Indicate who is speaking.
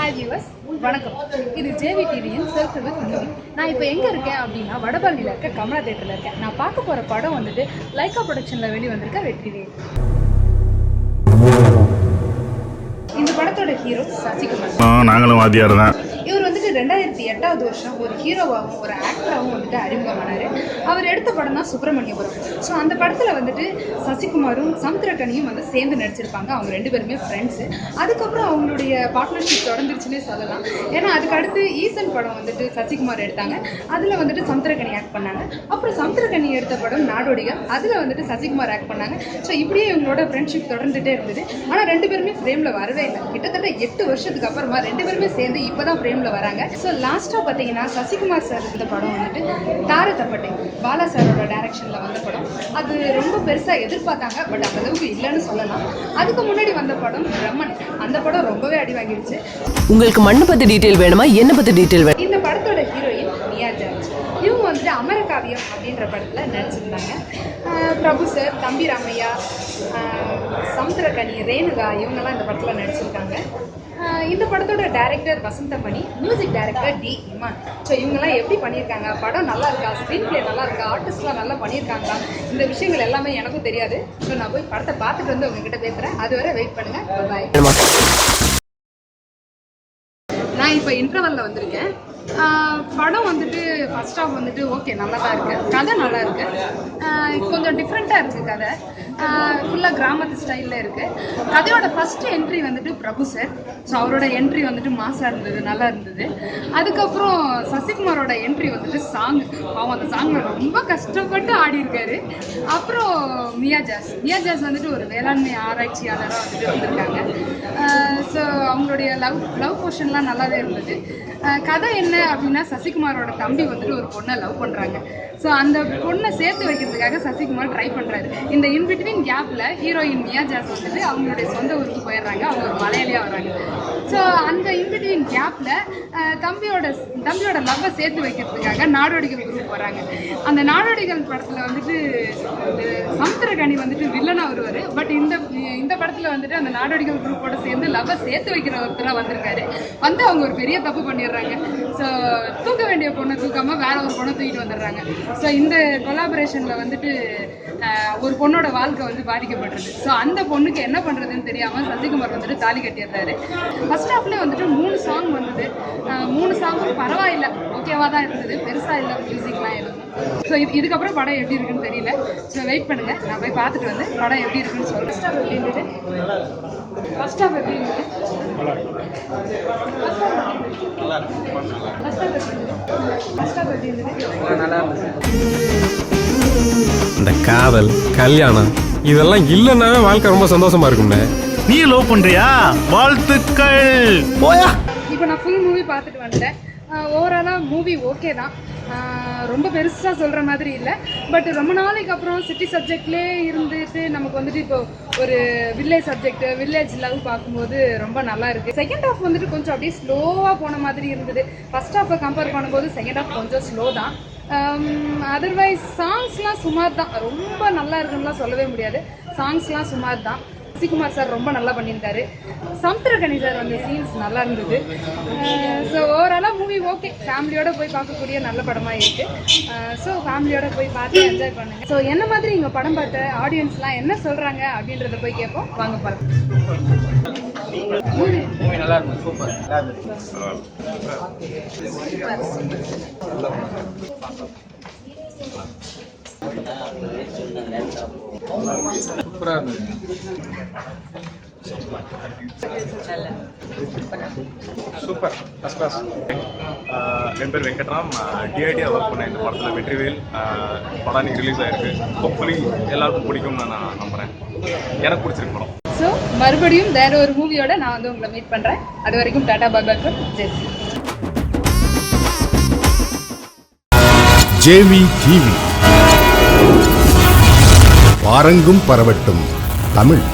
Speaker 1: Hi viewers, வணக்கம். இது JV டிவியின் செல்ஃப் வித் மூவி. நான் இப்போ எங்கே இருக்கேன் அப்படின்னா வடபழனியில் இருக்க கமலா தேட்டரில் இருக்கேன். நான் பார்க்க போகிற படம் வந்துட்டு லைக்கா ப்ரொடக்ஷனில் வெளிவந்திருக்க வெற்றிவேல். இந்த படத்தோட ஹீரோ சசிகுமார்.
Speaker 2: நாங்களும் வாத்தியார் தான்.
Speaker 1: இவர் வந்துட்டு 2008வது வருஷம் ஒரு ஹீரோவாகவும் ஒரு ஆக்டராகவும் வந்துட்டு அறிமுகமானார். அவர் எடுத்த படம் தான் சுப்பிரமணியபுரம். ஸோ அந்த படத்தில் வந்துட்டு சசிகுமாரும் சமுத்திரக்கனியும் வந்து சேர்ந்து நடிச்சிருப்பாங்க. அவங்க ரெண்டு பேருமே ஃப்ரெண்ட்ஸு. அதுக்கப்புறம் அவங்களுடைய பார்ட்னர்ஷிப் தொடர்ந்துருச்சுன்னே சொல்லலாம். ஏன்னா அதுக்கு அடுத்து ஈசன் படம் வந்துட்டு சசிகுமார் எடுத்தாங்க. அதில் வந்துட்டு சமுத்திரக்கனி ஆக்ட் பண்ணாங்க. அப்புறம் சமுத்திரக்கனி எடுத்த படம் நாடோடிகள், அதில் வந்துட்டு சசிகுமார் ஆக்ட் பண்ணாங்க. ஸோ இப்படியே இவங்களோட ஃப்ரெண்ட்ஷிப் தொடர்ந்துகிட்டே இருந்தது. ஆனால் ரெண்டு பேருமே ஃப்ரேமில் வரவே இல்லை. கிட்டத்தட்ட 8 வருஷத்துக்கு அப்புறமா ரெண்டு பேருமே சேர்ந்து இப்போ தான் ஃப்ரேமில் வராங்க. ஸோ லாஸ்ட்டாக பார்த்தீங்கன்னா சசிகுமார் சார் இந்த படம் வந்துட்டு தாரதப்பட்டை பாலா சாரோட டைரக்ஷனில் வந்த படம். அது ரொம்ப பெருசாக எதிர்பார்த்தாங்க, பட் அந்த அளவுக்கு இல்லைன்னு சொல்லலாம். அதுக்கு முன்னாடி வந்த படம் பிரம்மன், அந்த படம் ரொம்பவே அடி வாங்கிடுச்சு.
Speaker 3: உங்களுக்கு மண்ணை பற்றி டீட்டெயில் வேணுமா, என்ன பற்றி டீட்டெயில் வேணும்?
Speaker 1: இந்த படத்தோட ஹீரோயின் மியா ஜார்ஜ். இவங்க வந்துட்டு அமரகாவியம் அப்படின்ற படத்தில் நடிச்சிருந்தாங்க. பிரபு சார், தம்பி ராமையா, சமுத்திரக்கனி, ரேணுகா இவங்கெல்லாம் இந்த படத்தில் நடிச்சிருக்காங்க. இந்த படத்தோட director Vasanthamani, music director D Imman. So இவங்கெல்லாம் எப்படி பண்ணியிருக்காங்க, படம் நல்லா இருக்கா, ஸ்க்ரீன் பிளே நல்லா இருக்கா, ஆர்டிஸ்ட்லாம் நல்லா பண்ணியிருக்காங்களா, இந்த விஷயங்கள் எல்லாமே எனக்கும் தெரியாது. ஸோ நான் போய் படத்தை பார்த்துட்டு வந்து உங்ககிட்ட பேசுகிறேன். அதுவரை வெயிட் பண்ணுங்கள். பாய். நான் இப்போ இன்டர்வலில் வந்திருக்கேன். படம் வந்துட்டு ஃபர்ஸ்ட் ஹாஃப் வந்துட்டு ஓகே நல்லா தான் இருக்குது. கதை நல்லா இருக்குது. கொஞ்சம் டிஃப்ரெண்ட்டாக இருக்குது கதை. ஃபுல்லாக கிராமத்து ஸ்டைலில் இருக்குது. கதையோட ஃபஸ்ட்டு என்ட்ரி வந்துட்டு பிரபு சார். ஸோ அவரோட என்ட்ரி வந்துட்டு மாசாக இருந்தது, நல்லா இருந்தது. அதுக்கப்புறம் சசிகுமாரோட என்ட்ரி வந்துட்டு சாங், அவன் அந்த சாங்கில் ரொம்ப கஷ்டப்பட்டு ஆடி இருக்காரு. அப்புறம் மியா ஜாஸ் வந்துட்டு ஒரு வேளாண்மை ஆராய்ச்சியாளராக வந்துட்டு வந்திருக்காங்க. ஸோ அவங்களுடைய லவ் போர்ஷன்லாம் நல்லாவே இருந்தது. கதை என்ன அப்படின்னா, சசிகுமாரோட தம்பி வந்துட்டு ஒரு பொண்ணை லவ் பண்ணுறாங்க. ஸோ அந்த பொண்ணை சேர்த்து வைக்கிறதுக்காக சசிகுமார் ட்ரை பண்ணுறாரு. இந்த இன்பிட்வீன் கேப்பில் ஹீரோயின் மியா ஜாஸ் வந்துட்டு அவங்களுடைய சொந்த ஊருக்கு போயிடுறாங்க. அவங்க ஒரு மலையாளியாக வராங்க. ஸோ அந்த இன்பிட்வீன் கேப்பில் தம்பியோட லவ்வை சேர்த்து வைக்கிறதுக்காக நாடோடிகள் குரூப் வராங்க. அந்த நாடோடிகள் படத்தில் வந்துட்டு சமுத்திரக்கனி வந்துட்டு வில்லனாக வருவார். பட் இந்த படத்தில் வந்துட்டு அந்த நாடோடிகள் குரூப்போட சேர்ந்து லவ்வை சேர்த்து வைக்கிற ஒருத்தராக வந்திருக்காரு. வந்து அவங்க ஒரு பெரிய தப்பு பண்ணிடுறாங்க. ஸோ தூக்க வேண்டிய பொண்ணை தூக்காமல் வேற ஒரு பொண்ணை தூக்கிட்டு வந்துடுறாங்க. ஸோ இந்த கொலாபரேஷனில் வந்துட்டு ஒரு பொண்ணோட வாழ்க்கை வந்து பாதிக்கப்படுறது. ஸோ அந்த பொண்ணுக்கு என்ன பண்ணுறதுன்னு தெரியாமல் சசிகுமார் வந்துட்டு தாலி கட்டிடுறாரு. ஃபர்ஸ்ட் ஹாஃப்லேயே வந்துட்டு 3 சாங் வந்தது. 3 சாங்கும் பரவாயில்லை, ஓகேவாக தான் இருந்தது, பெருசாக இல்லை, மியூசிக்லாம் இருக்கும். ஸோ இதுக்கப்புறம் படம் எப்படி இருக்குன்னு தெரியல. ஸோ வெயிட் பண்ணுங்கள், நான் போய் பார்த்துட்டு வந்து படம் எப்படி இருக்குன்னு சொல்கிறேன். ஃபர்ஸ்ட் ஹாஃப் எப்படி இருந்தது? ஃபர்ஸ்ட் ஹாஃப் எப்படி இருந்தது?
Speaker 4: இந்த காதல், கல்யாணம் இதெல்லாம் இல்லைன்னாவே வாழ்க்கை ரொம்ப சந்தோஷமா இருக்கும்ல.
Speaker 2: நீ லவ் பண்றியா? வாழ்த்துக்கள்.
Speaker 4: போயா.
Speaker 1: இப்போ நான் ஃபுல் மூவி பார்த்துட்டு வந்துட்டேன். ஓவராலாக மூவி ஓகே தான். ரொம்ப பெருசாக சொல்கிற மாதிரி இல்லை. பட் ரொம்ப நாளைக்கு அப்புறம் சிட்டி சப்ஜெக்ட்லேயே இருந்துட்டு நமக்கு வந்துட்டு இப்போ ஒரு வில்லேஜ் லவ் பார்க்கும்போது ரொம்ப நல்லா இருக்குது. செகண்ட் ஹாஃப் வந்துட்டு கொஞ்சம் அப்படியே ஸ்லோவாக போன மாதிரி இருந்தது. ஃபர்ஸ்ட் ஹாஃபை கம்பேர் பண்ணும்போது செகண்ட் ஹாஃப் கொஞ்சம் ஸ்லோ தான். அதர்வைஸ் சாங்ஸ்லாம் சுமார் தான். ரொம்ப நல்லா இருக்குன்னுலாம் சொல்லவே முடியாது. சாங்ஸ்லாம் சுமார் தான். சசிகுமார் சார் ரொம்ப நல்லா பண்ணியிருந்தாரு. சமுத்திரக்கனி சார் வந்து சீன்ஸ் நல்லா இருந்தது. ஸோ ஓவராலாக மூவி ஓகே, ஃபேமிலியோட போய் பார்க்கக்கூடிய நல்ல படமாக இருக்குது. ஸோ ஃபேமிலியோட போய் பார்த்து என்ஜாய் பண்ணுங்க. ஸோ என்ன மாதிரி இங்கே படம் பார்த்த ஆடியன்ஸ்லாம் என்ன சொல்கிறாங்க அப்படின்றத போய் கேட்போம். வாங்க பார்க்கலாம்.
Speaker 5: மூவி நல்லா இருக்கும். சூப்பர். சூப்பராக இருந்தது.
Speaker 2: Super, first class. என் பேர் வெங்கட்ராம். டிஐடியாக ஒர்க் பண்ணேன் இந்த படத்தில். வெற்றிவேல் படம் இன்னைக்கு ரிலீஸ் ஆகிருக்கு. ஹோப்ஃபுல்லி எல்லாருக்கும் பிடிக்கும்னு நான் நம்புகிறேன். எனக்கு பிடிச்சிருக்கு படம்.
Speaker 1: ஸோ மறுபடியும் வேற ஒரு மூவியோட நான் வந்து உங்களை மீட் பண்ணுறேன். அது வரைக்கும் tata bye bye from Jessie.
Speaker 6: JV TV. பாரங்கும் பரவட்டும் தமிழ்.